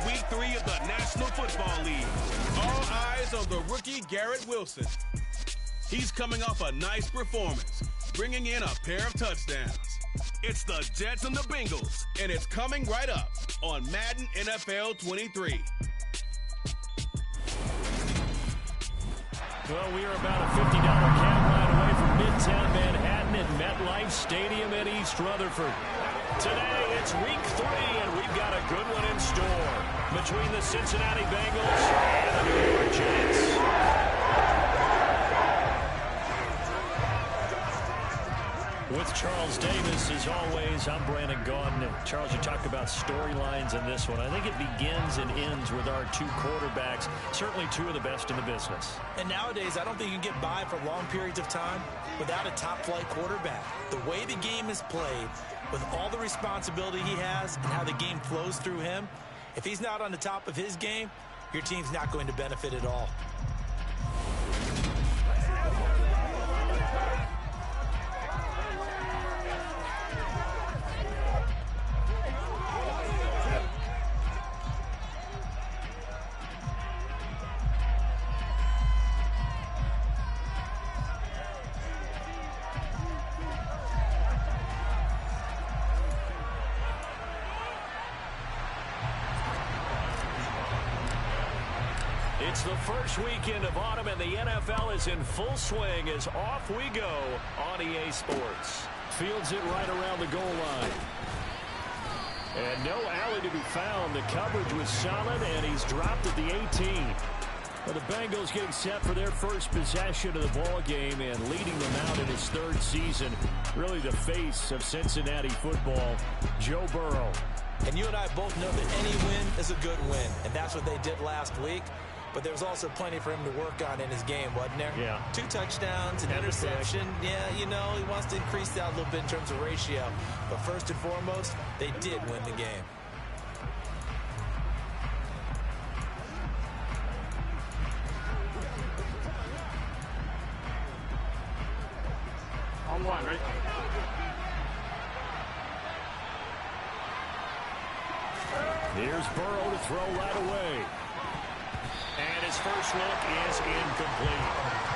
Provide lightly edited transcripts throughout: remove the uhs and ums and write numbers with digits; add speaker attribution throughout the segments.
Speaker 1: Week 3 of the National Football League. All eyes on the rookie Garrett Wilson. He's coming off a nice performance, bringing in a pair of touchdowns. It's the Jets and the Bengals, and it's coming right up on Madden NFL 23.
Speaker 2: Well, we are about a $50 cab ride away from Midtown Manhattan at MetLife Stadium in East Rutherford. Today, it's Week 3, and we've got a good one in store between the Cincinnati Bengals and the New York Jets. With Charles Davis, as always, I'm Brandon Gaudin. Charles, you talked about storylines in this one. I think it begins and ends with our two quarterbacks, certainly two of the best in the business.
Speaker 3: And nowadays, I don't think you can get by for long periods of time without a top-flight quarterback. The way the game is played, with all the responsibility he has and how the game flows through him, if he's not on the top of his game, your team's not going to benefit at all.
Speaker 2: It's the first weekend of autumn, and the NFL is in full swing as off we go on EA Sports. Fields it right around the goal line. And no alley to be found. The coverage was solid, and he's dropped at the 18. Well, the Bengals getting set for their first possession of the ball game and leading them out in his third season. Really the face of Cincinnati football, Joe Burrow.
Speaker 3: And you and I both know that any win is a good win, and that's what they did last week. But there was also plenty for him to work on in his game, wasn't there?
Speaker 2: Yeah.
Speaker 3: 2 touchdowns, an interception. Yeah, you know, he wants to increase that a little bit in terms of ratio. But first and foremost, they did win the game.
Speaker 4: On one, right?
Speaker 2: Here's Burrow to throw right away. And his first look is incomplete.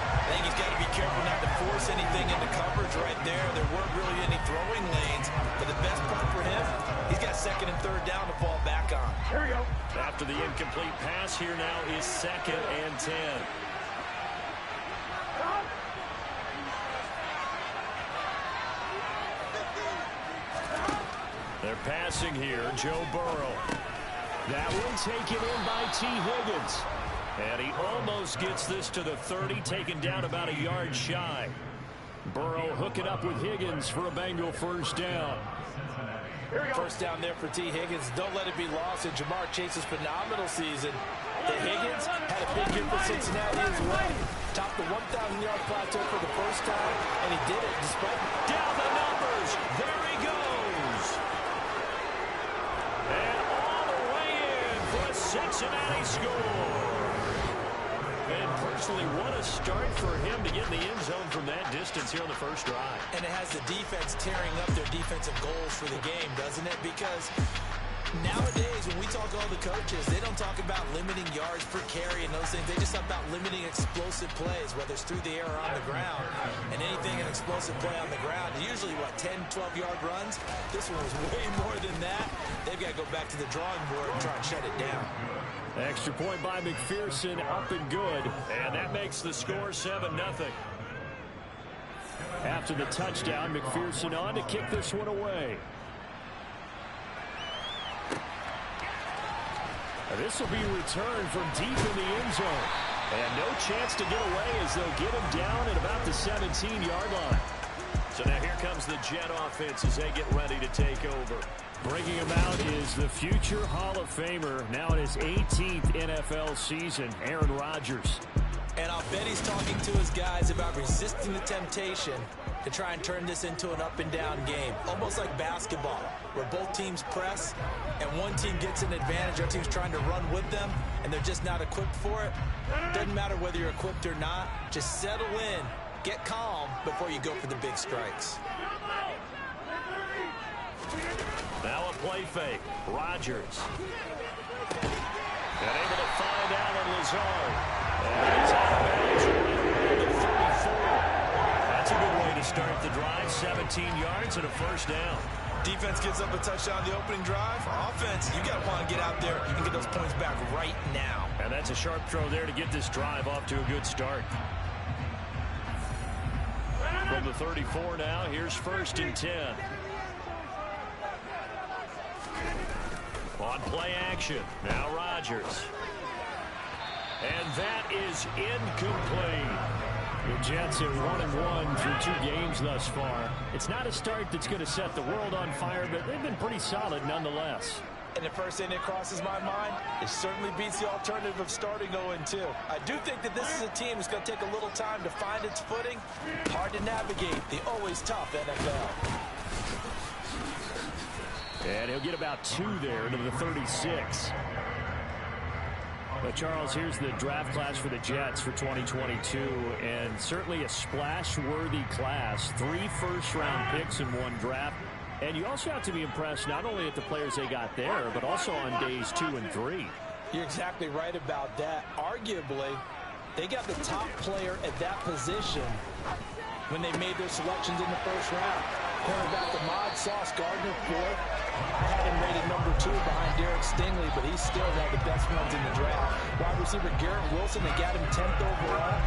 Speaker 3: I think he's got to be careful not to force anything into coverage right there. There weren't really any throwing lanes. But the best part for him, he's got second and third down to fall back on.
Speaker 4: Here we go.
Speaker 2: After the incomplete pass, here now is 2nd and 10. They're passing here, Joe Burrow. That one taken in by T. Higgins. And he almost gets this to the 30, taken down about a yard shy. Burrow hooking up with Higgins for a Bengal first down.
Speaker 3: First down there for T. Higgins. Don't let it be lost in Jamar Chase's phenomenal season. The Higgins had a big year for Cincinnati as well. Topped the 1,000-yard plateau for the first time, and he did it despite...
Speaker 2: Down the numbers. There he goes. And all the way in for a Cincinnati score. And personally, what a start for him to get in the end zone from that distance here on the first drive.
Speaker 3: And it has the defense tearing up their defensive goals for the game, doesn't it? Because nowadays, when we talk to all the coaches, they don't talk about limiting yards per carry and those things. They just talk about limiting explosive plays, whether it's through the air or on the ground. And anything an explosive play on the ground, usually, 10, 12-yard runs? This one was way more than that. They've got to go back to the drawing board and try and shut it down.
Speaker 2: Extra point by McPherson, up and good. And that makes the score 7-0. After the touchdown, McPherson on to kick this one away. This will be returned from deep in the end zone. And no chance to get away as they'll get him down at about the 17-yard line. So now here comes the Jet offense as they get ready to take over. Bringing him out is the future Hall of Famer, now in his 18th NFL season, Aaron Rodgers.
Speaker 3: And I'll bet he's talking to his guys about resisting the temptation to try and turn this into an up-and-down game. Almost like basketball, where both teams press, and one team gets an advantage, our team's trying to run with them, and they're just not equipped for it. Doesn't matter whether you're equipped or not. Just settle in, get calm before you go for the big strikes.
Speaker 2: Now a play fake. Rodgers. And able to find Alan Lazard. And he's out of bounds right around the 34. That's a good way to start the drive. 17 yards and a first down.
Speaker 3: Defense gives up a touchdown the opening drive. Offense, you got to want to get out there and get those points back right now.
Speaker 2: And that's a sharp throw there to get this drive off to a good start. From the 34 now, here's 1st and 10. On play action, now Rodgers. And that is incomplete. The Jets are 1-1 through 2 games thus far. It's not a start that's going to set the world on fire, but they've been pretty solid nonetheless.
Speaker 3: And the first thing that crosses my mind, it certainly beats the alternative of starting 0-2. I do think that this is a team that's going to take a little time to find its footing. Hard to navigate the always tough NFL.
Speaker 2: And he'll get about 2 there into the 36. But Charles, here's the draft class for the Jets for 2022, and certainly a splash-worthy class. 3 first-round picks in 1 draft. And you also have to be impressed not only at the players they got there, but also on days 2 and 3.
Speaker 3: You're exactly right about that. Arguably, they got the top player at that position when they made their selections in the first round. Cornerback Ahmad Sauce Gardner, 4th. I had him rated number 2 behind Derek Stingley, but he's still one of the best ones in the draft. Wide receiver Garrett Wilson, they got him 10th overall.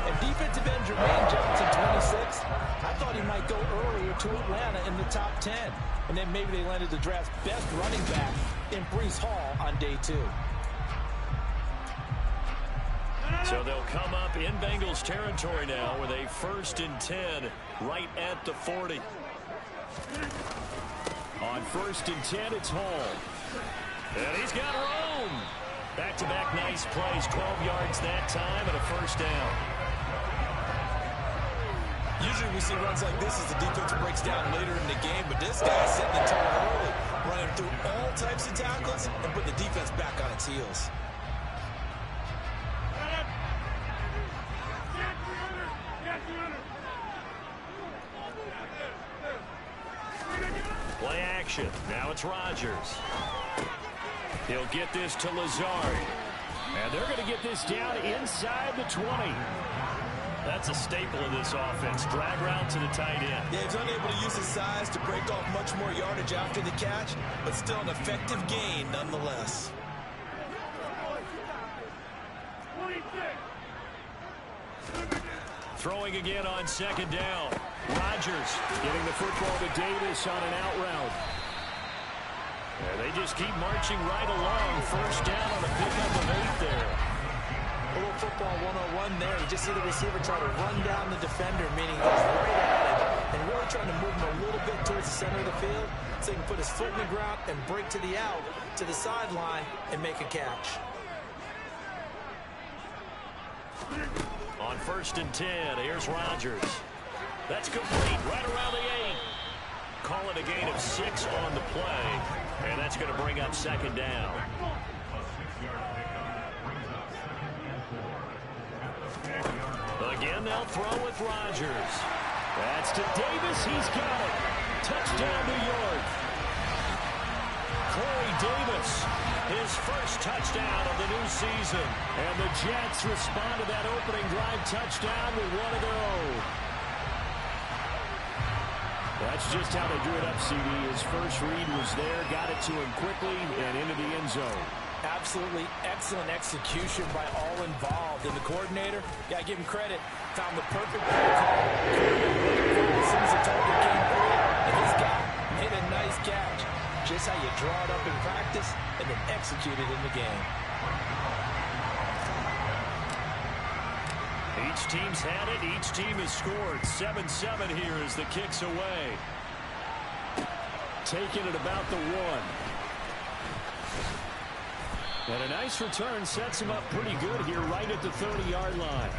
Speaker 3: And defensive end Jermaine Johnson, 26th. I thought he might go earlier to Atlanta in the top 10. And then maybe they landed the draft's best running back in Breece Hall on day 2.
Speaker 2: So they'll come up in Bengals territory now with a 1st and 10 right at the 40. On 1st and 10, it's Hall. And he's got room. Back-to-back nice plays, 12 yards that time and a first down.
Speaker 3: Usually we see runs like this as the defense breaks down later in the game, but this guy's setting the tone early, running through all types of tackles and put the defense back on its heels.
Speaker 2: Play action. Now it's Rodgers. He'll get this to Lazard. And they're going to get this down inside the 20. That's a staple of this offense. Drag route to the tight end.
Speaker 3: Yeah, he's unable to use his size to break off much more yardage after the catch, but still an effective gain nonetheless.
Speaker 2: Throwing again on 2nd down. Rodgers getting the football to Davis on an out route. And they just keep marching right along. First down on a pickup of 8 there.
Speaker 3: A little football 101 there. You just see the receiver try to run down the defender, meaning he's right at him and really trying to move him a little bit towards the center of the field so he can put his foot in the ground and break to the out, to the sideline, and make a catch.
Speaker 2: On 1st and 10, here's Rodgers. That's complete right around the 8. Call it a gain of 6 on the play, and that's going to bring up 2nd down. Again, they'll throw with Rodgers. That's to Davis. He's got it. Touchdown, New York. Corey Davis, his first touchdown of the new season. And the Jets respond to that opening drive touchdown with 1 to go. That's just how they drew it up, CD. His first read was there, got it to him quickly, and into the end zone.
Speaker 3: Absolutely excellent execution by all involved. And the coordinator, yeah, I give him credit, found the perfect play call. As soon as the target came through, and this guy made a nice catch. Just how you draw it up in practice and then execute it in the game.
Speaker 2: Each team's had it. Each team has scored. 7-7 here as the kick's away. Taking it about the 1. And a nice return sets him up pretty good here right at the 30-yard line.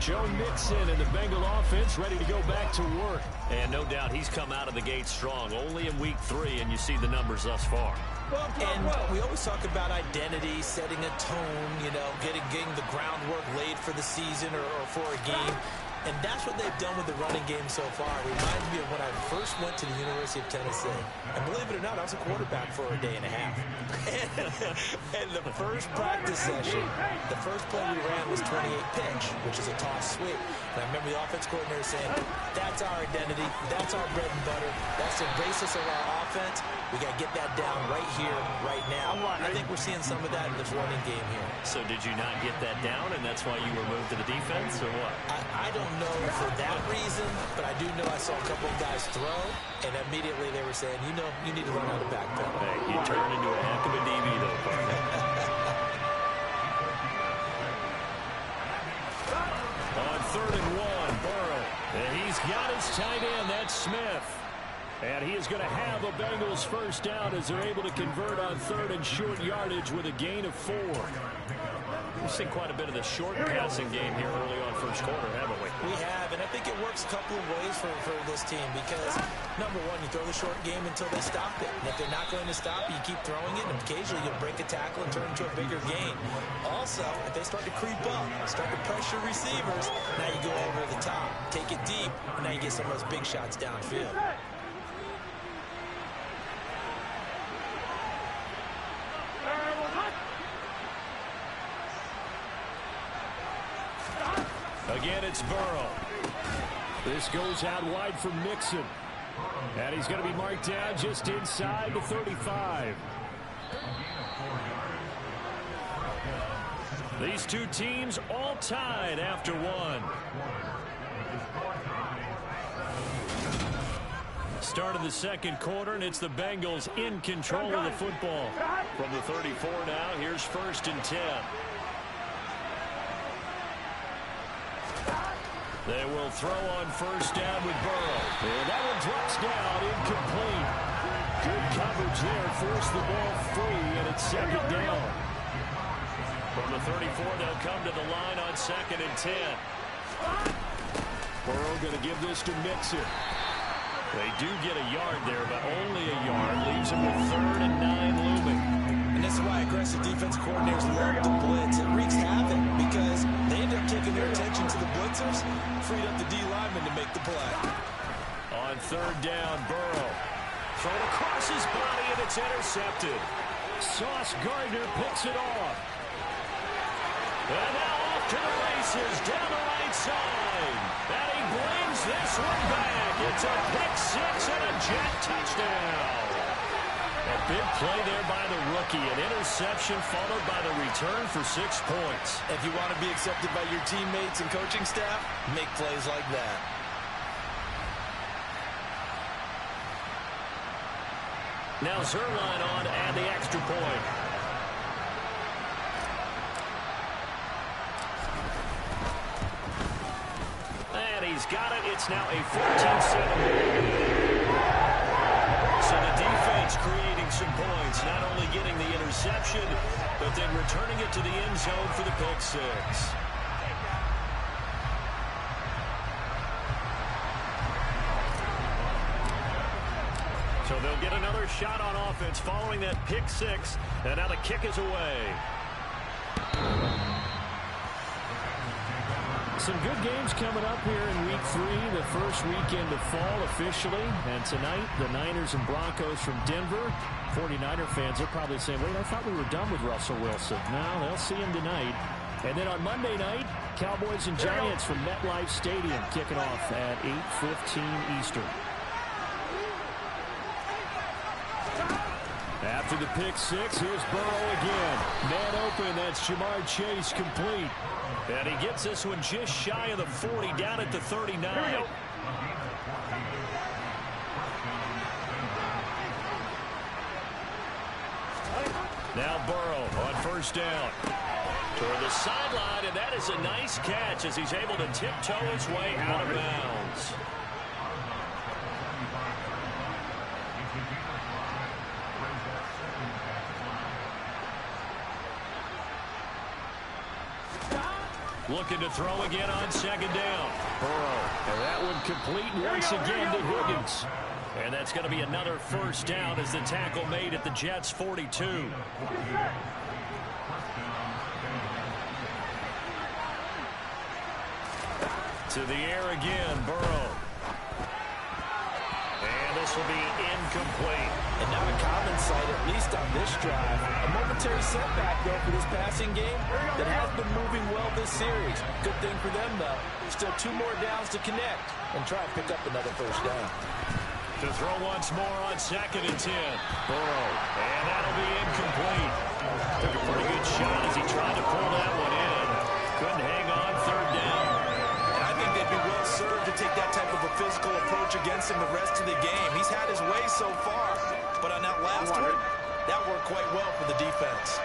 Speaker 2: Joe Mixon and the Bengal offense ready to go back to work. And no doubt he's come out of the gate strong. Only in week 3, and you see the numbers thus far.
Speaker 3: And we always talk about identity, setting a tone, you know, getting the groundwork laid for the season or for a game. And that's what they've done with the running game so far. It reminds me of when I first went to the University of Tennessee. And believe it or not, I was a quarterback for a day and a half. And the first practice session, the first play we ran was 28 pitch, which is a toss sweep. And I remember the offense coordinator saying, that's our identity, that's our bread and butter, that's the basis of our offense. We got to get that down right here, right now. I think we're seeing some of that in this running game here.
Speaker 2: So did you not get that down, and that's why you were moved to the defense, or what?
Speaker 3: I don't know for that reason, but I do know I saw a couple of guys throw, and immediately they were saying, you know, you need to learn how to backpedal.
Speaker 2: Hey, you turned into a heck of a DB, though, partner. On 3rd and 1, Burrow. And he's got his tight end, that's Smith. And he is going to have a Bengals first down as they're able to convert on 3rd and short yardage with a gain of 4. We've seen quite a bit of the short passing game here early on first quarter, haven't we?
Speaker 3: We have, and I think it works a couple of ways for this team because, number one, you throw the short game until they stop it. And if they're not going to stop, you keep throwing it, and occasionally you'll break a tackle and turn it into a bigger gain. Also, if they start to creep up, start to pressure receivers, now you go over the top, take it deep, and now you get some of those big shots downfield.
Speaker 2: Again, it's Burrow. This goes out wide from Mixon. And he's going to be marked down just inside the 35. These two teams all tied after one. Start of the second quarter, and it's the Bengals in control of the football. From the 34 now, here's 1st and 10. They will throw on first down with Burrow. And that one drops down, incomplete. Good coverage there, forced the ball free, and it's 2nd down. From the 34, they'll come to the line on 2nd and 10. Burrow going to give this to Mixon. They do get a yard there, but only a yard. Leaves them with 3rd and 9 looming.
Speaker 3: And this is why aggressive defensive coordinators love to blitz. It wreaks havoc because they end up taking their attention to the blitzers, freed up the D lineman to make the play.
Speaker 2: On 3rd down, Burrow. Thrown across his body, and it's intercepted. Sauce Gardner picks it off. And now off to the races, down the right side. And he brings this one back. It's a pick-6 and a jet touchdown. A big play there by the rookie. An interception followed by the return for 6 points.
Speaker 3: If you want to be accepted by your teammates and coaching staff, make plays like that.
Speaker 2: Now Zerline on and the extra point. And he's got it. It's now a 14-7. So the defense creating some points, not only getting the interception, but then returning it to the end zone for the pick-6. So they'll get another shot on offense following that pick-6, and now the kick is away. Some good games coming up here in Week 3, the first weekend of fall officially. And tonight, the Niners and Broncos from Denver. 49er fans are probably saying, wait, I thought we were done with Russell Wilson. No, they'll see him tonight. And then on Monday night, Cowboys and Giants from MetLife Stadium kicking off at 8:15 Eastern. After the pick-6, here's Burrow again. Man open, that's Jamar Chase complete. And he gets this one just shy of the 40, down at the 39. Now Burrow on first down. Toward the sideline, and that is a nice catch as he's able to tiptoe his way out of bounds. Looking to throw again on second down. Burrow, and that one complete once again to Higgins. And that's going to be another first down as the tackle made at the Jets' 42. To the air again, Burrow. And this will be incomplete.
Speaker 3: And not a common sight, at least on this drive. A momentary setback, though, for this passing game that has been moving well this series. Good thing for them, though. Still 2 more downs to connect and try and pick up another first down.
Speaker 2: To throw once more on 2nd and 10. Burrow. And that'll be incomplete. Took a pretty good shot as he tried to pull that one in. Couldn't hang on 3rd down.
Speaker 3: And I think they'd be well served to take that type of a physical approach against him the rest of the game. He's had his way so far, but on that last one, that worked quite well for the defense.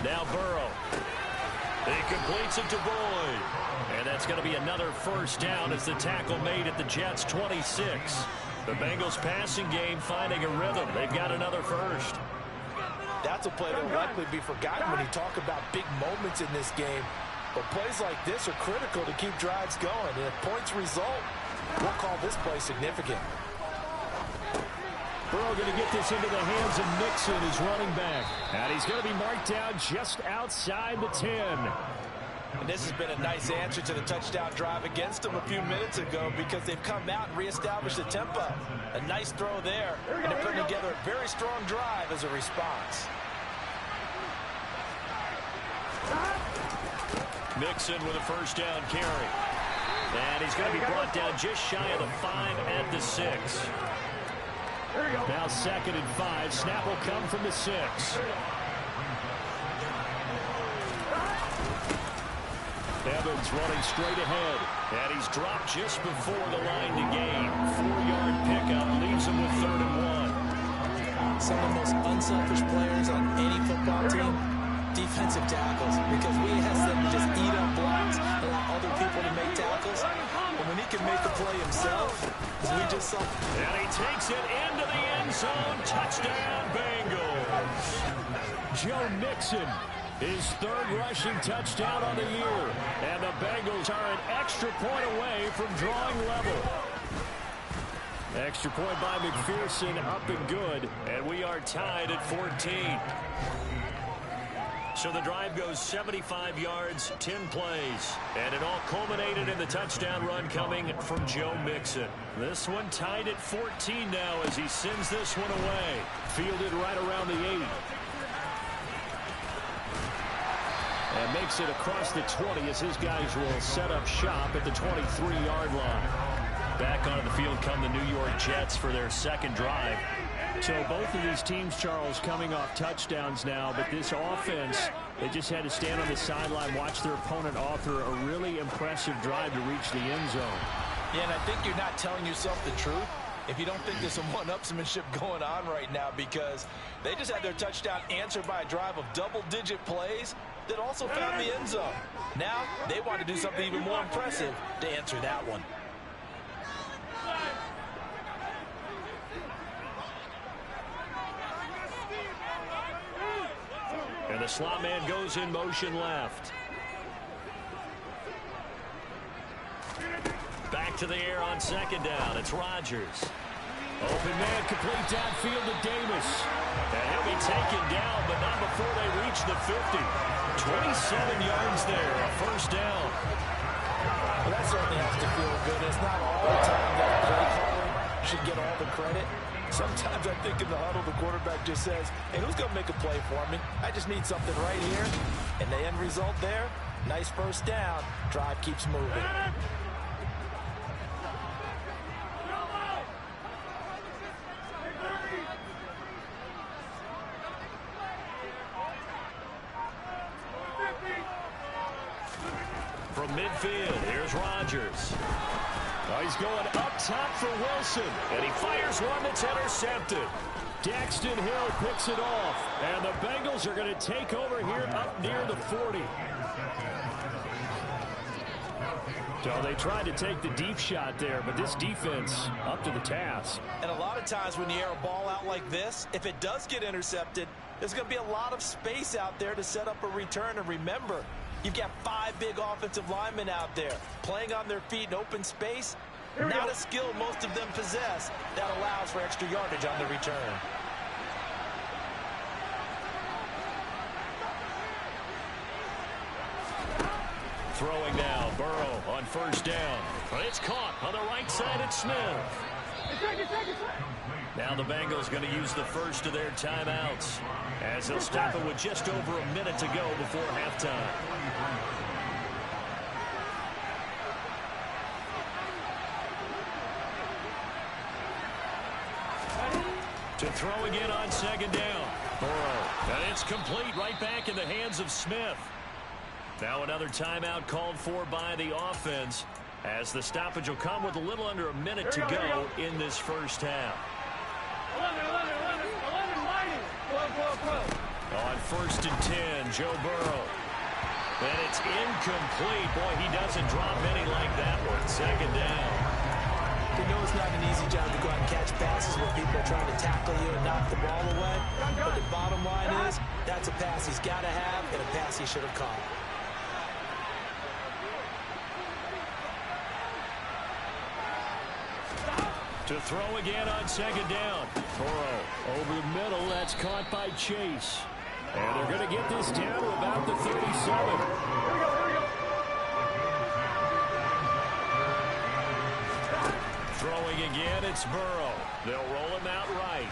Speaker 2: Now Burrow. He completes it to Boyd. And that's going to be another first down as the tackle made at the Jets' 26. The Bengals passing game finding a rhythm. They've got another first.
Speaker 3: That's a play that will likely be forgotten when you talk about big moments in this game. But plays like this are critical to keep drives going. And if points result, we'll call this play significant.
Speaker 2: Burrow going to get this into the hands of Mixon, his running back. And he's going to be marked down just outside the 10.
Speaker 3: And this has been a nice answer to the touchdown drive against them a few minutes ago because they've come out and reestablished the tempo. A nice throw there, and they're putting together a very strong drive as a response.
Speaker 2: Mixon with a first down carry. And he's going to be brought down just shy of the 5 at the 6. Now 2nd and 5. Snap will come from the 6. Evans running straight ahead. And he's dropped just before the line to gain. 4-yard pickup leaves him with 3rd and 1.
Speaker 3: Some of the most unselfish players on any football team, defensive tackles, because we ask them to just eat up blocks and allow other people to make tackles. And when he can make a play himself, as we just saw.
Speaker 2: And he takes it into the end zone. Touchdown, Bengals. Joe Mixon, his 3rd rushing touchdown on the year. And the Bengals are an extra point away from drawing level. Extra point by McPherson, up and good. And we are tied at 14. So the drive goes 75 yards, 10 plays. And it all culminated in the touchdown run coming from Joe Mixon. This one tied at 14 now as he sends this one away. Fielded right around the 8. And makes it across the 20 as his guys will set up shop at the 23-yard line. Back onto the field come the New York Jets for their 2nd drive. So both of these teams, Charles, coming off touchdowns now, but this offense, they just had to stand on the sideline, watch their opponent author a really impressive drive to reach the end zone.
Speaker 3: Yeah, and I think you're not telling yourself the truth if you don't think there's some one-upsmanship going on right now, because they just had their touchdown answered by a drive of double-digit plays that also found the end zone. Now they want to do something even more impressive to answer that one.
Speaker 2: And the slot man goes in motion left. Back to the air on 2nd down. It's Rodgers. Open man, complete downfield to Davis. And he'll be taken down, but not before they reach the 50. 27 yards there, a first down.
Speaker 3: Well, that certainly has to feel good. It's not all the time that a play caller should get all the credit. Sometimes I think in the huddle, the quarterback just says, hey, who's going to make a play for me? I just need something right here. And the end result there, nice first down. Drive keeps moving.
Speaker 2: From midfield, here's Rodgers. Oh, he's going up top for Wilson. And he fires one that's intercepted. Daxton Hill picks it off. And the Bengals are going to take over here up near the 40. So they tried to take the deep shot there, but this defense up to the task.
Speaker 3: And a lot of times when you air a ball out like this, if it does get intercepted, there's going to be a lot of space out there to set up a return. And remember, you've got 5 big offensive linemen out there playing on their feet in open space. Not a skill most of them possess that allows for extra yardage on the return.
Speaker 2: throwing now. Burrow on first down. It's caught on the right side at Smith. Now the Bengals going to use the first of their timeouts as they'll stop it with just over a minute to go before halftime. To throw again on second down. Burrow. And it's complete right back in the hands of Smith. Now another timeout called for by the offense as the stoppage will come with a little under a minute to go in this first half. On first and 10, Joe Burrow. And it's incomplete. Boy, he doesn't drop many like that one. Second down.
Speaker 3: You know it's not an easy job to go out and catch passes when people are trying to tackle you and knock the ball away. But the bottom line is, that's a pass he's got to have and a pass he should have caught.
Speaker 2: To throw again on second down. Burrow over the middle. That's caught by Chase. And they're going to get this down to about the 37. Throwing again, it's Burrow. They'll roll him out right.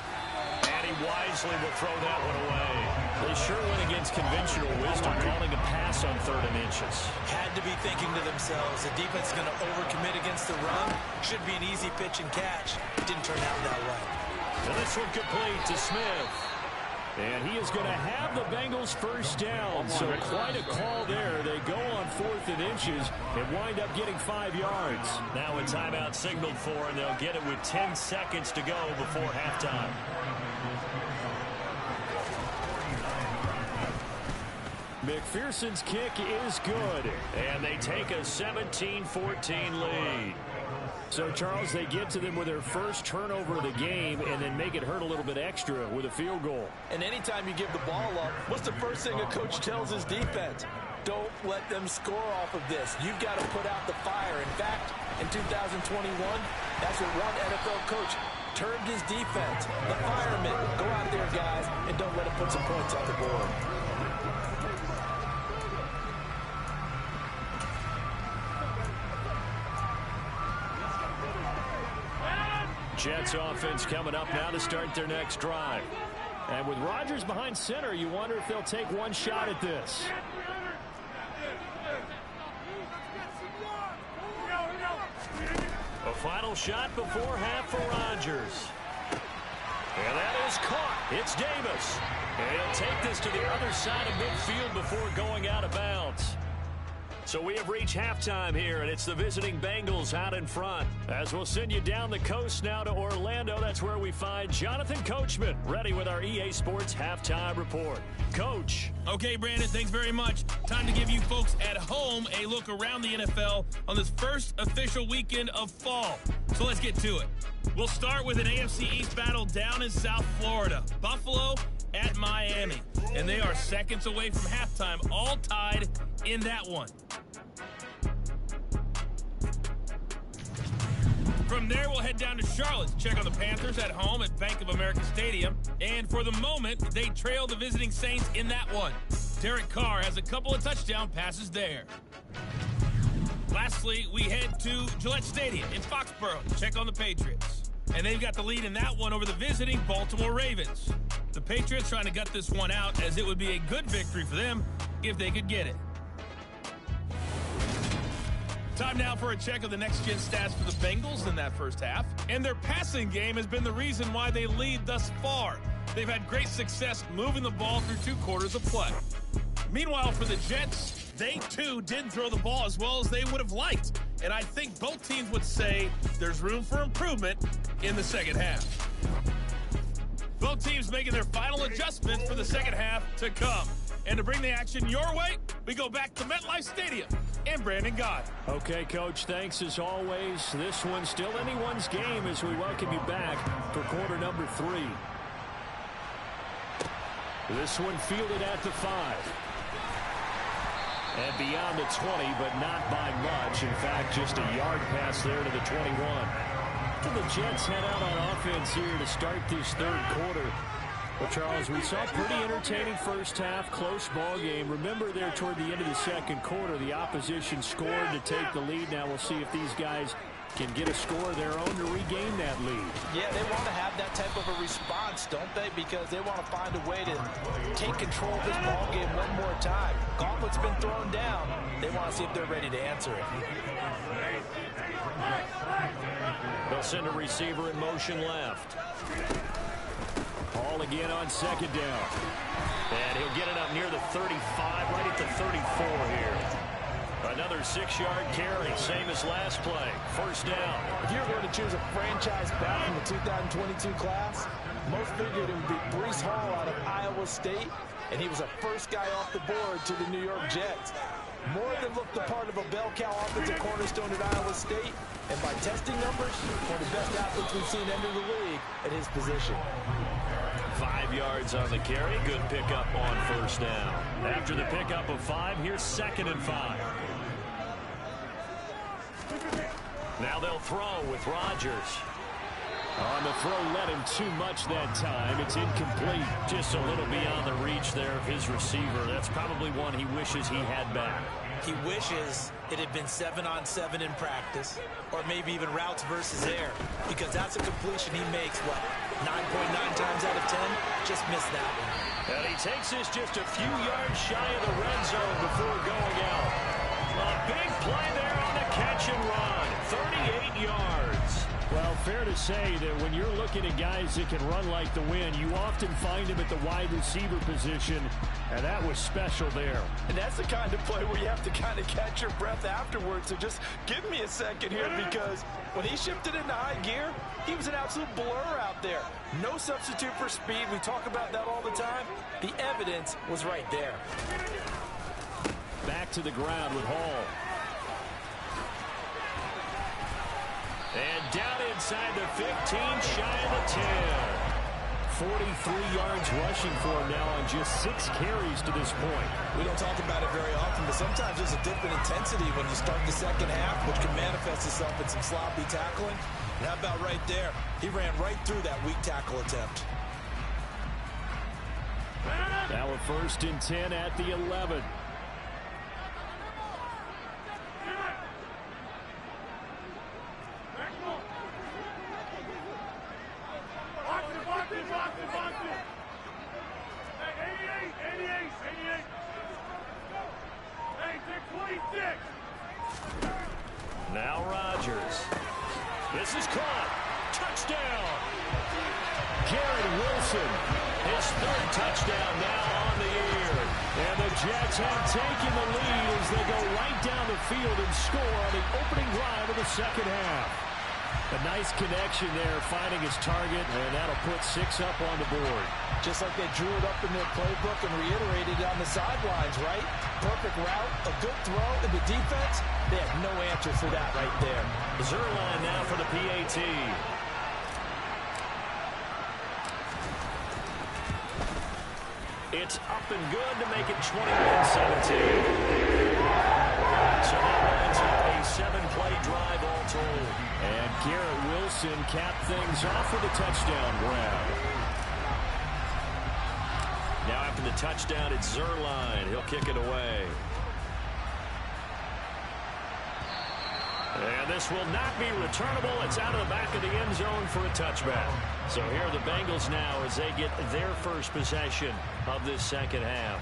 Speaker 2: And he wisely will throw that one away. They sure went against conventional wisdom, calling a pass on 3rd and inches.
Speaker 3: Had to be thinking to themselves, the defense is going to overcommit against the run. Should be an easy pitch and catch. Didn't turn out that way.
Speaker 2: And this one complete to Smith. And he is going to have the Bengals first down. So quite a call there. They go on 4th and inches and wind up getting 5 yards. Now a timeout signaled for, and they'll get it with 10 seconds to go before halftime. McPherson's kick is good, and they take a 17-14 lead. So, Charles, they get to them with their first turnover of the game and then make it hurt a little bit extra with a field goal.
Speaker 3: And anytime you give the ball up, what's the first thing a coach tells his defense? Don't let them score off of this. You've got to put out the fire. In fact, in 2021, that's what one NFL coach termed his defense. The firemen. Go out there, guys, and don't let them put some points on the board.
Speaker 2: Jets offense coming up now to start their next drive. And with Rodgers behind center, you wonder if they'll take one shot at this. A final shot before half for Rodgers. And that is caught. It's Davis. And he'll take this to the other side of midfield before going out of bounds. So we have reached halftime here, and it's the visiting Bengals out in front. As we'll send you down the coast now to Orlando, that's where we find Jonathan Coachman, ready with our EA Sports Halftime Report. Coach.
Speaker 1: Okay, Brandon, thanks very much. Time to give you folks at home a look around the NFL on this first official weekend of fall. So let's get to it. We'll start with an AFC East battle down in South Florida. Buffalo at Miami. And they are seconds away from halftime, all tied in that one. From there, we'll head down to Charlotte to check on the Panthers at home at Bank of America Stadium. And for the moment, they trail the visiting Saints in that one. Derek Carr has a couple of touchdown passes there. Lastly, we head to Gillette Stadium in Foxborough to check on the Patriots. And they've got the lead in that one over the visiting Baltimore Ravens. The Patriots trying to gut this one out, as it would be a good victory for them if they could get it. Time now for a check of the next-gen stats for the Bengals in that first half. And their passing game has been the reason why they lead thus far. They've had great success moving the ball through 2 quarters of play. Meanwhile, for the Jets, they too didn't throw the ball as well as they would have liked. And I think both teams would say there's room for improvement in the second half. Both teams making their final adjustments for the second half to come. And to bring the action your way, we go back to MetLife Stadium and Brandon Gott.
Speaker 2: Okay, Coach, thanks as always. This one's still anyone's game as we welcome you back for quarter number 3. This one fielded at the 5. And beyond the 20, but not by much. In fact, just a yard pass there to the 21. The Jets head out on offense here to start this third quarter. Well, Charles, we saw a pretty entertaining first half, close ball game. Remember there toward the end of the second quarter, the opposition scored to take the lead. Now we'll see if these guys can get a score of their own to regain that lead.
Speaker 3: Yeah, they want to have that type of a response, don't they? Because they want to find a way to take control of this ball game one more time. Gauntlet's been thrown down. They want to see if they're ready to answer it.
Speaker 2: They'll send a receiver in motion left. Ball again on second down. And he'll get it up near the 35, right at the 34 here. Another 6-yard carry, same as last play. First down.
Speaker 3: If you're going to choose a franchise back from the 2022 class, most figured it would be Breece Hall out of Iowa State, and he was a first guy off the board to the New York Jets. More than looked the part of a bell cow offensive cornerstone at Iowa State, and by testing numbers, one of the best athletes we've seen enter the league at his position.
Speaker 2: 5 yards on the carry. Good pickup on first down. After the pickup of 5, here's 2nd and 5. Now they'll throw with Rodgers. On the throw, led him too much that time. It's incomplete. Just a little beyond the reach there of his receiver. That's probably one he wishes he had back.
Speaker 3: He wishes it had been 7-on-7 in practice, or maybe even routes versus air, because that's a completion he makes, what, 9.9 times out of 10? Just missed that one.
Speaker 2: And he takes this just a few yards shy of the red zone before going out. A big play there on the catch and run. 38 yards. Well, fair to say that when you're looking at guys that can run like the wind, you often find them at the wide receiver position, and that was special there.
Speaker 3: And that's the kind of play where you have to kind of catch your breath afterwards. So just give me a second here, because when he shifted into high gear, he was an absolute blur out there. No substitute for speed. We talk about that all the time. The evidence was right there.
Speaker 2: Back to the ground with Hall. And down inside the 15, shy of the 10. 43 yards rushing for him now on just 6 carries to this point.
Speaker 3: We don't talk about it very often, but sometimes there's a dip in intensity when you start the second half, which can manifest itself in some sloppy tackling. And how about right there? He ran right through that weak tackle attempt.
Speaker 2: Now a 1st and 10 at the 11. Now Rodgers. This is caught. Touchdown. Garrett Wilson. His 3rd touchdown now on the year. And the Jets have taken the lead as they go right down the field and score on the opening drive of the second half. A nice connection there, finding his target, and that'll put 6 up on the board.
Speaker 3: Just like they drew it up in their playbook and reiterated it on the sidelines, right? Perfect route, a good throw, and the defense, they have no answer for that right there.
Speaker 2: Zerline now for the PAT. It's up and good to make it 21-17. So that winds up a 7-play drive all told. And Garrett Wilson capped things off with a touchdown grab. Now after the touchdown, it's Zerline. He'll kick it away. And this will not be returnable. It's out of the back of the end zone for a touchback. So here are the Bengals now as they get their first possession of this second half.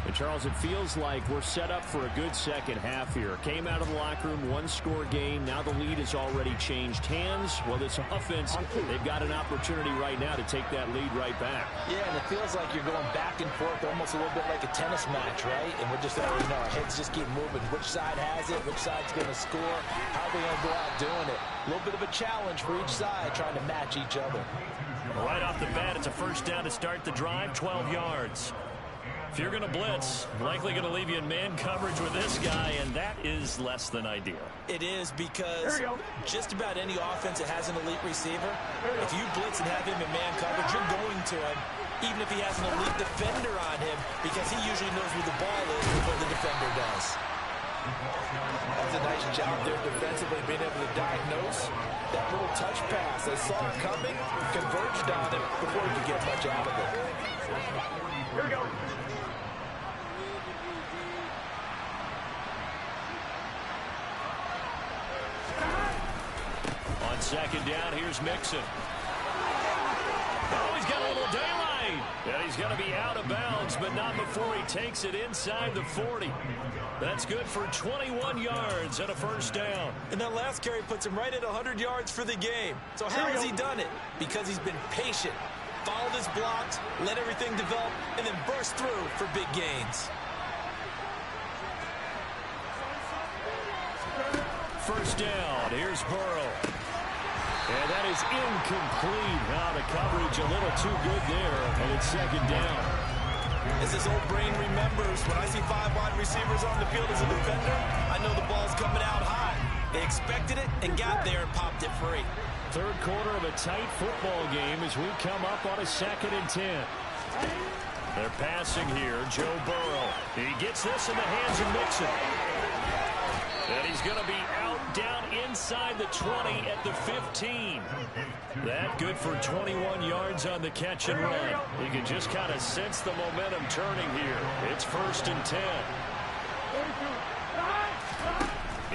Speaker 2: And Charles, it feels like we're set up for a good second half here. Came out of the locker room, 1-score game. Now the lead has already changed hands. Well, this offense, they've got an opportunity right now to take that lead right back.
Speaker 3: Yeah, and it feels like you're going back and forth, almost a little bit like a tennis match, right? And we're just, our heads just keep moving. Which side has it? Which side's going to score? How are they going to go out doing it? A little bit of a challenge for each side, trying to match each other.
Speaker 2: Right off the bat, it's a first down to start the drive, 12 yards. If you're going to blitz, likely going to leave you in man coverage with this guy, and that is less than ideal.
Speaker 3: It is, because just about any offense that has an elite receiver, if you blitz and have him in man coverage, you're going to him, even if he has an elite defender on him, because he usually knows where the ball is before the defender does. That's a nice job there defensively, being able to diagnose that little touch pass. They saw it coming, converged on it before he could get much out of it.
Speaker 2: Here we go. On second down, here's Mixon. Oh, he's got a little daylight. And he's going to be out of bounds, but not before he takes it inside the 40. That's good for 21 yards and a first down.
Speaker 3: And that last carry puts him right at 100 yards for the game. So how has he done it? Because he's been patient, followed his blocks, let everything develop, and then burst through for big gains.
Speaker 2: First down, here's Burrow. And that is incomplete. Now the coverage a little too good there, and it's second down.
Speaker 3: As his old brain remembers, when I see 5 wide receivers on the field as a defender, I know the ball's coming out high. They expected it and got there and popped it free.
Speaker 2: Third quarter of a tight football game as we come up on a 2nd and 10. They're passing here, Joe Burrow. He gets this in the hands of Mixon. And he's going to be out down inside the 20 at the 15. That good for 21 yards on the catch and run. You can just kind of sense the momentum turning here. It's 1st and 10.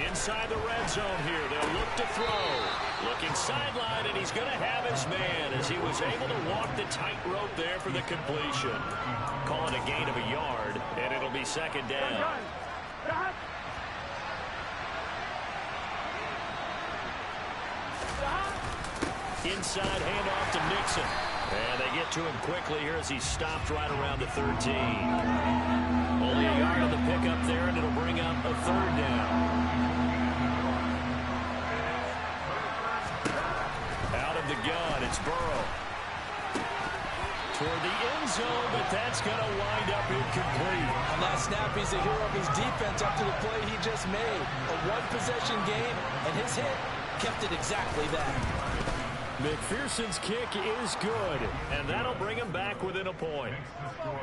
Speaker 2: Inside the red zone here, they'll look to throw. Looking sideline, and he's going to have his man as he was able to walk the tightrope there for the completion. Calling a gain of a yard, and it'll be second down. Inside handoff to Mixon. And they get to him quickly here as he stopped right around the 13. Only a yard on the pickup there, and it'll bring up a 3rd down. Out of the gun, it's Burrow. Toward the end zone, but that's going to wind up incomplete.
Speaker 3: On that snap, he's the hero of his defense up to the play he just made. A one-possession game, and his hit kept it exactly that.
Speaker 2: McPherson's kick is good, and that'll bring him back within a point.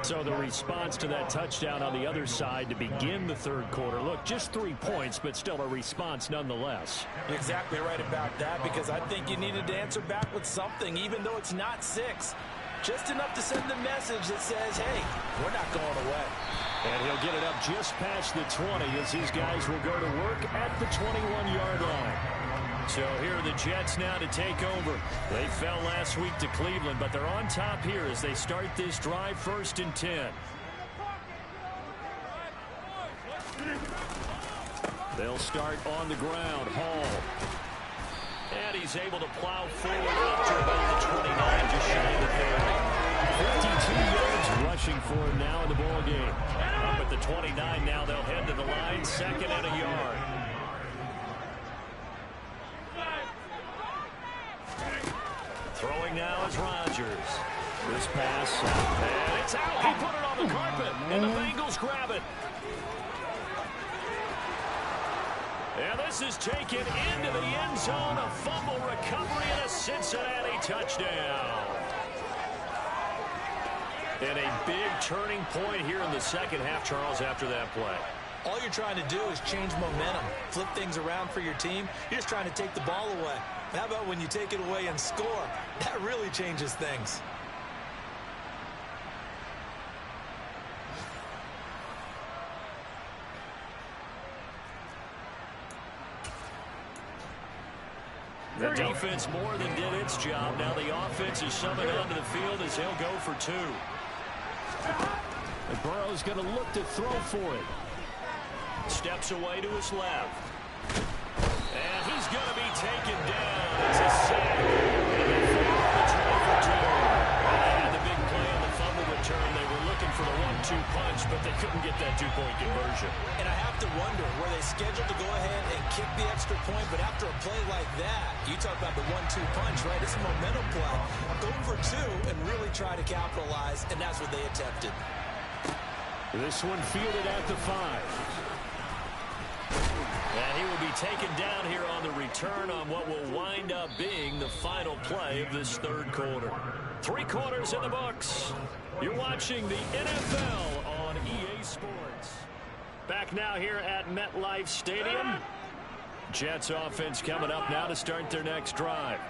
Speaker 2: So the response to that touchdown on the other side to begin the 3rd quarter. Look, just 3 points, but still a response nonetheless.
Speaker 3: You're exactly right about that, because I think you needed to answer back with something, even though it's not 6. Just enough to send the message that says, hey, we're not going away.
Speaker 2: And he'll get it up just past the 20 as his guys will go to work at the 21-yard line. So here are the Jets now to take over. They fell last week to Cleveland, but they're on top here as they start this drive 1st and 10. They'll start on the ground. Hall. And he's able to plow forward up to about the 29, just shy of the 30. 52 yards rushing for him now in the ball game. Up at the 29 now, they'll head to the line, 2nd and a yard. Throwing now is Rodgers. This pass, and it's out. He put it on the carpet, and the Bengals grab it. And this is taken into the end zone. A fumble recovery and a Cincinnati touchdown. And a big turning point here in the second half, Charles, after that play.
Speaker 3: All you're trying to do is change momentum, flip things around for your team. You're just trying to take the ball away. How about when you take it away and score? That really changes things.
Speaker 2: The defense more than did its job. Now the offense is summoned onto the field as he'll go for 2. And Burrow's going to look to throw for it. Steps away to his left. And he's going to be taken down. It's a sack. And for 2. And the big play on the fumble return. They were looking for the 1-2 punch, but they couldn't get that 2-point conversion.
Speaker 3: And I have to wonder, were they scheduled to go ahead and kick the extra point? But after a play like that, you talk about the 1-2 punch, right? It's a momentum play. Go for 2 and really try to capitalize, and that's what they attempted.
Speaker 2: This one fielded at the 5. And he will be taken down here on the return on what will wind up being the final play of this 3rd quarter. 3 quarters in the books. You're watching the NFL on EA Sports. Back now here at MetLife Stadium. Jets offense coming up now to start their next drive.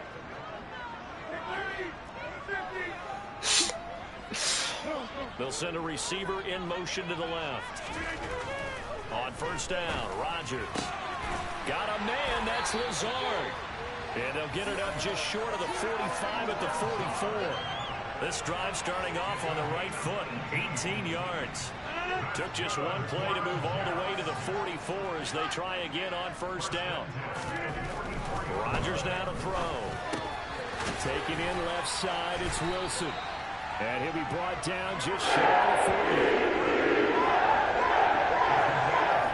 Speaker 2: They'll send a receiver in motion to the left. On first down, Rodgers. Got a man, that's Lazard. And they'll get it up just short of the 45 at the 44. This drive starting off on the right foot, 18 yards. Took just one play to move all the way to the 44 as they try again on first down. Rodgers now to throw. Taking in left side, it's Wilson. And he'll be brought down just shy of 40.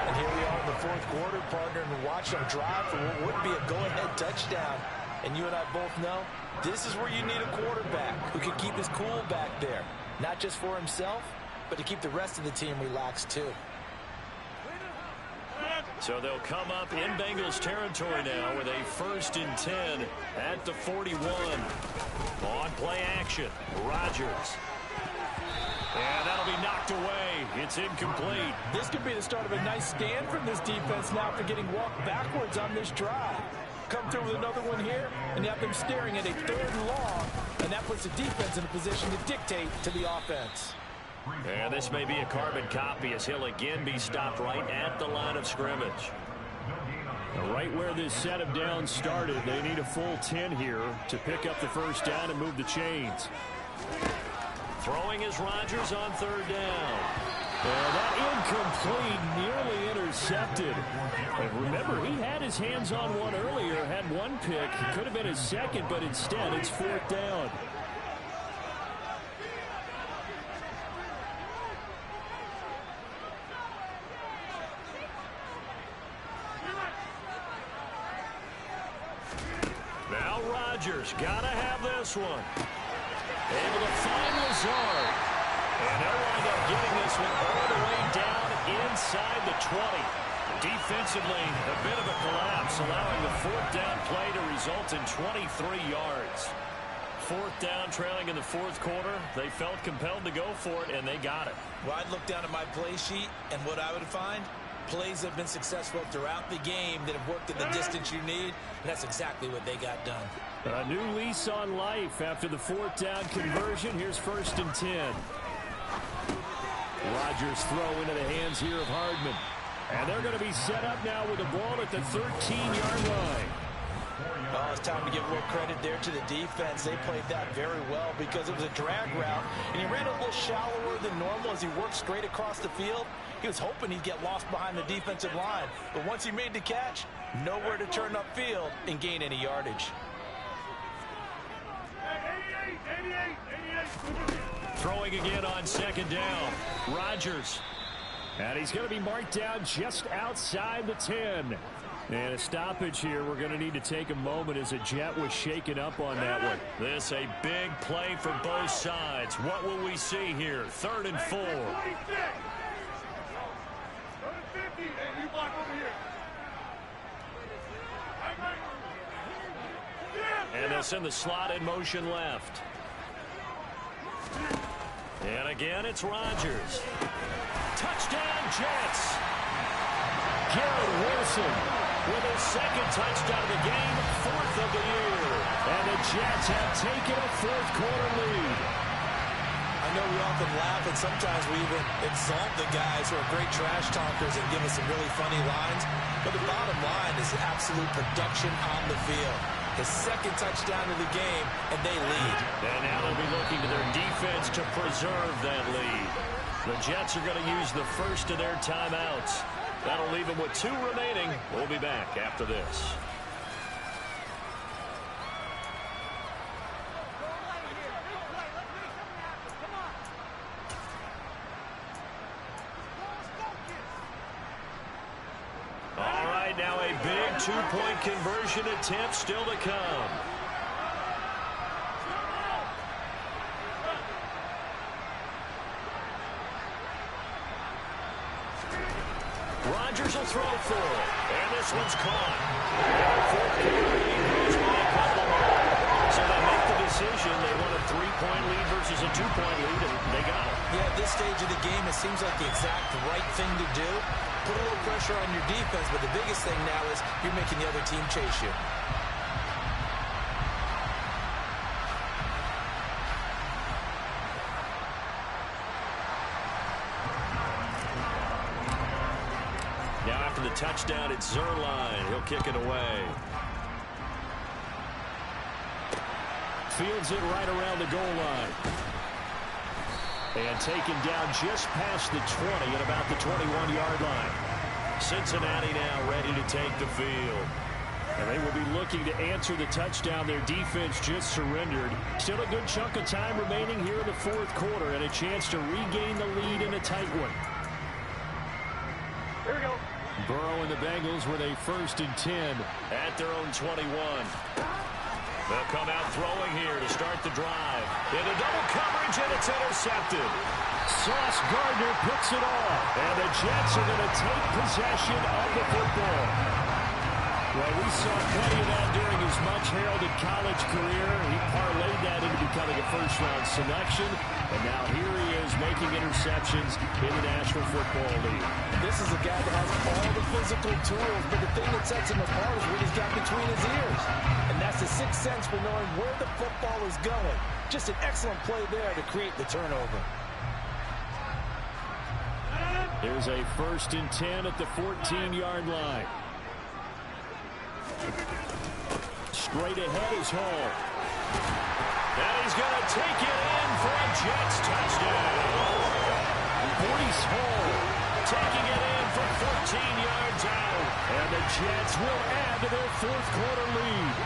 Speaker 3: And here we are in the fourth quarter, partner, and watch them drive for what would be a go-ahead touchdown. And you and I both know this is where you need a quarterback who can keep his cool back there. Not just for himself, but to keep the rest of the team relaxed too.
Speaker 2: So they'll come up in Bengals territory now with a 1st and 10 at the 41. On play action, Rodgers. And that'll be knocked away. It's incomplete.
Speaker 3: This could be the start of a nice stand from this defense now for getting walked backwards on this drive. Come through with another one here, and you have them staring at a 3rd and long, and that puts the defense in a position to dictate to the offense.
Speaker 2: And this may be a carbon copy as he'll again be stopped right at the line of scrimmage. Right where this set of downs started, they need a full 10 here to pick up the first down and move the chains. Throwing is Rodgers on 3rd down. And that incomplete, nearly intercepted. And remember, he had his hands on one earlier, had one pick. It could have been his second, but instead it's 4th down. Now Rodgers, gotta have this one. Able to find Lazard. And they'll wind up getting this one all the way down inside the 20. Defensively, a bit of a collapse, allowing the 4th down play to result in 23 yards. 4th down, trailing in the 4th quarter. They felt compelled to go for it, and they got it.
Speaker 3: Well, I'd look down at my play sheet, and what I would find, plays have been successful throughout the game that have worked at the distance you need, and that's exactly what they got done.
Speaker 2: A new lease on life after the 4th down conversion. Here's 1st and 10. Rodgers throw into the hands here of Hardman. And they're going to be set up now with the ball at the 13-yard line.
Speaker 3: Oh, it's time to give a little credit there to the defense. They played that very well because it was a drag route, and he ran a little shallower than normal as he worked straight across the field. He was hoping he'd get lost behind the defensive line, but once he made the catch, nowhere to turn upfield and gain any yardage.
Speaker 2: Throwing again on 2nd down. Rodgers. And he's going to be marked down just outside the 10. And a stoppage here. We're going to need to take a moment as a Jet was shaken up on that one. This a big play for both sides. What will we see here? 3rd and 4. And they'll send the slot in motion left. And again, it's Rodgers. Touchdown, Jets. Garrett Wilson with his 2nd touchdown of the game, 4th of the year. And the Jets have taken a 4th quarter lead.
Speaker 3: I know we often laugh, and sometimes we even exalt the guys who are great trash talkers and give us some really funny lines. But the bottom line is absolute production on the field. His 2nd touchdown of the game, and they lead.
Speaker 2: And now they'll be looking to their defense to preserve that lead. The Jets are going to use the first of their timeouts. That'll leave them with 2 remaining. We'll be back after this. All right, now a big 2-point conversion attempt still to come. Rodgers will throw for it. And this one's caught. And the 4th quarter lead goes by a couple more. So they make the decision. They want a 3-point lead versus a 2-point lead, and they got it.
Speaker 3: Yeah, at this stage of the game, it seems like the exact right thing to do. Put a little pressure on your defense, but the biggest thing now is you're making the other team chase you.
Speaker 2: Now after the touchdown, it's Zerline. He'll kick it away. Fields it right around the goal line. And taken down just past the 20 at about the 21-yard line. Cincinnati now ready to take the field. And they will be looking to answer the touchdown their defense just surrendered. Still a good chunk of time remaining here in the fourth quarter and a chance to regain the lead in a tight one.
Speaker 4: Here we go.
Speaker 2: Burrow and the Bengals with a 1st and 10 at their own 21. They'll come out throwing here to start the drive. Into double coverage, and it's intercepted. Sauce Gardner picks it off, and the Jets are going to take possession of the football. Well, we saw plenty of that during his much-heralded college career. He parlayed that into becoming a first-round selection, and now here he is making interceptions in the National Football League.
Speaker 3: This is a guy that has all the physical tools, but the thing that sets him apart is what he's got between his ears. And that's the sixth sense for knowing where the football is going. Just an excellent play there to create the turnover.
Speaker 2: There's a 1st and 10 at the 14-yard line. Straight ahead is Hall. And he's going to take it in for a Jets touchdown. Breece Hall taking it in from 14 yards out. And the Jets will add to their fourth quarter lead.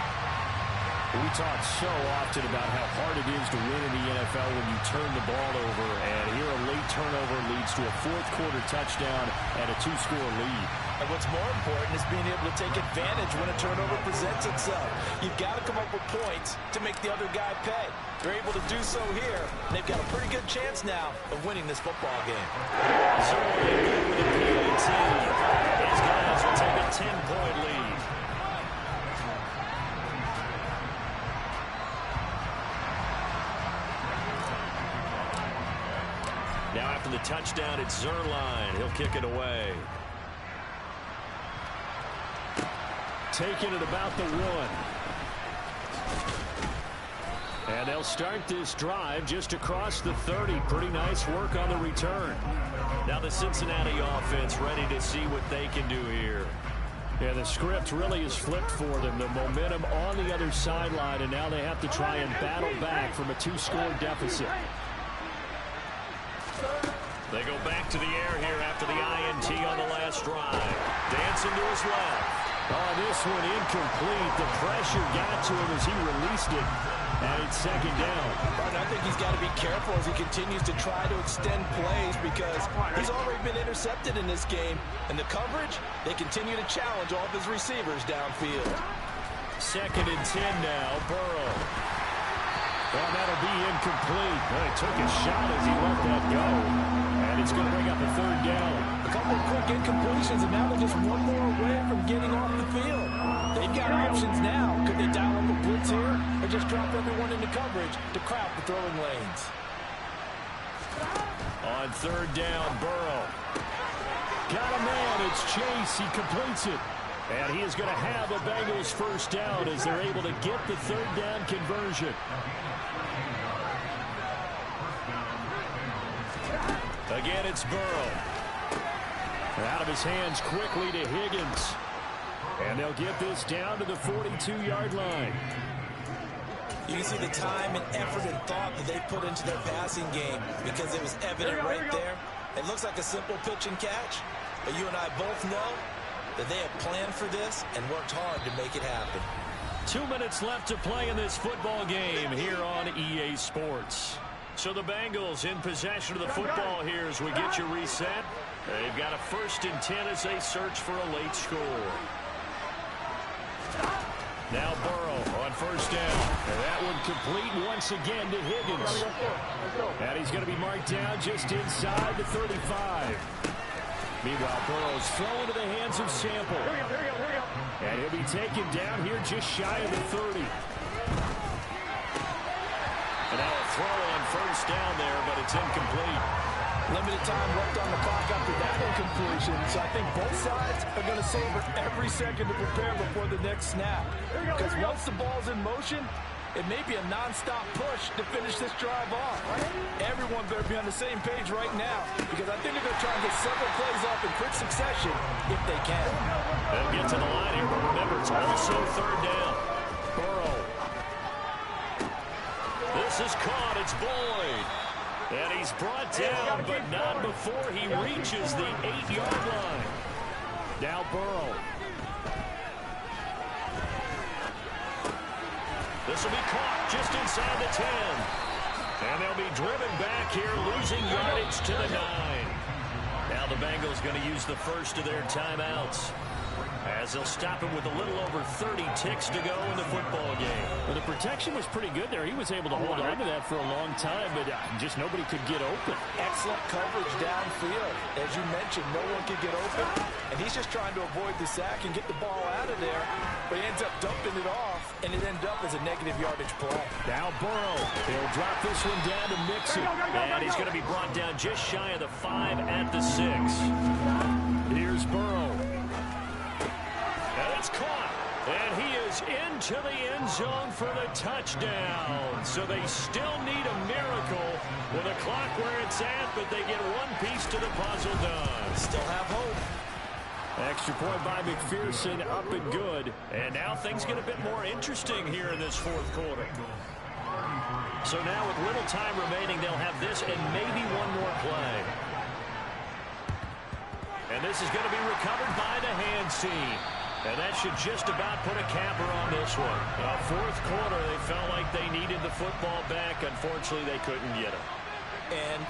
Speaker 2: We talk so often about how hard it is to win in the NFL when you turn the ball over. And here a late turnover leads to a fourth quarter touchdown and a 2-score lead.
Speaker 3: And what's more important is being able to take advantage when a turnover presents itself. You've got to come up with points to make the other guy pay. They're able to do so here. They've got a pretty good chance now of winning this football game.
Speaker 2: So with the PAT, these guys will take a 10-point lead. Now after the touchdown, it's Zerline. He'll kick it away. Taking it about the 1. And they'll start this drive just across the 30. Pretty nice work on the return. Now the Cincinnati offense ready to see what they can do here. Yeah, the script really is flipped for them. The momentum on the other sideline, and now they have to try and battle back from a 2-score deficit. They go back to the air here after the INT on the last drive. Dancing to his left. Oh, this one incomplete. The pressure got to him as he released it. And it's 2nd down.
Speaker 3: And I think he's got to be careful as he continues to try to extend plays because he's already been intercepted in this game. And the coverage, they continue to challenge all of his receivers downfield.
Speaker 2: 2nd and 10 now. Burrow. Well, that'll be incomplete. Well, he took a shot as he let that go. And it's going to bring up a 3rd down.
Speaker 3: A couple of quick incompletions, and now they're just one more away from getting off the field. They've got options now. Could they dial up a blitz here or just drop everyone into coverage to crowd the throwing lanes?
Speaker 2: On 3rd down, Burrow. Got a man. It's Chase. He completes it. And he is going to have the Bengals 1st down as they're able to get the 3rd down conversion. Again, it's Burrow. Out of his hands quickly to Higgins. And they'll get this down to the 42-yard line.
Speaker 3: You can see the time and effort and thought that they put into their passing game because it was evident right there. It looks like a simple pitch and catch, but you and I both know that they have planned for this and worked hard to make it happen.
Speaker 2: 2 minutes left to play in this football game here on EA Sports. So the Bengals in possession of the football here as we get you reset. They've got a 1st and 10 as they search for a late score. Now Burrow on 1st down. And that one complete once again to Higgins. And he's going to be marked down just inside the 35. Meanwhile, Burrow's thrown to the hands of Sample. And he'll be taken down here just shy of the 30. And now a throw on first down there, but it's incomplete.
Speaker 3: Limited time left on the clock after that incompletion, so I think both sides are going to savor every second to prepare before the next snap. Because once the ball's in motion, it may be a non-stop push to finish this drive off. Everyone better be on the same page right now, because I think they're going to try and get several plays off in quick succession if they can.
Speaker 2: They'll get to the line here, but remember, it's also third down. Burrow. This is caught. It's Boyd. And he's brought down, but not before he reaches the 8-yard line. Now Burrow. This will be caught just inside the 10. And they'll be driven back here, losing yardage to the 9. Now the Bengals going to use the first of their timeouts, as they'll stop him with a little over 30 ticks to go in the football game.
Speaker 4: Well, the protection was pretty good there. He was able to hold on to that for a long time, but just nobody could get open.
Speaker 3: Excellent coverage downfield. As you mentioned, no one could get open, and he's just trying to avoid the sack and get the ball out of there, but he ends up dumping it off, and it ends up as a negative yardage play.
Speaker 2: Now Burrow. He'll drop this one down to Mixon, and he's going to be brought down just shy of the 5 at the 6. Here's Burrow. And it's caught. And he is into the end zone for the touchdown. So they still need a miracle with a clock where it's at, but they get one piece to the puzzle done.
Speaker 3: Still have hope.
Speaker 2: Extra point by McPherson, up and good. And now things get a bit more interesting here in this fourth quarter. So now with little time remaining, they'll have this and maybe one more play. And this is going to be recovered by the hands team. And that should just about put a capper on this one. Fourth quarter, they felt like they needed the football back. Unfortunately, they couldn't get it.
Speaker 3: And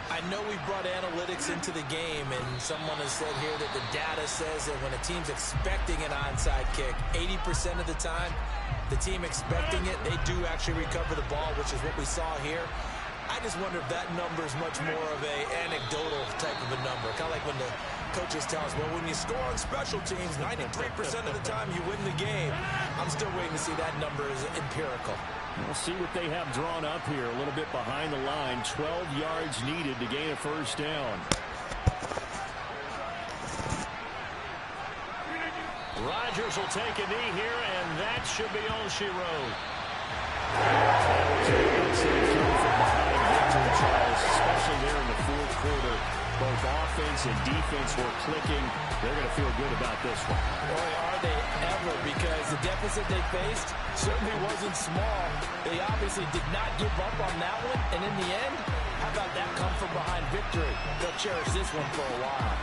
Speaker 3: I know we brought analytics into the game, and someone has said here that the data says that when a team's expecting an onside kick, 80% of the time, the team expecting it, they do actually recover the ball, which is what we saw here. I just wonder if that number is much more of a anecdotal type of a number. Kind of like when the coaches tell us, well, when you score on special teams, 93% of the time you win the game. I'm still waiting to see that number is empirical.
Speaker 4: We'll see what they have drawn up here. A little bit behind the line. 12 yards needed to gain a first down.
Speaker 2: Rodgers will take a knee here, and that should be all she wrote.
Speaker 4: Especially there in the fourth quarter. Both offense and defense were clicking. They're going to feel good about this one.
Speaker 3: Boy, are they ever, because the deficit they faced certainly wasn't small. They obviously did not give up on that one, and in the end, how about that come from behind victory? They'll cherish this one for a while.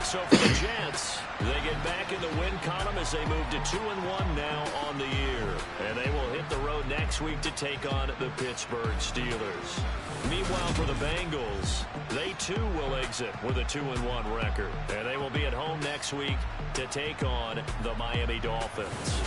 Speaker 2: So for the Jets, they get back in the win column as they move to 2-1 now on the year. And they will hit the road next week to take on the Pittsburgh Steelers. Meanwhile, for the Bengals, they too will exit with a 2-1 record. And they will be at home next week to take on the Miami Dolphins.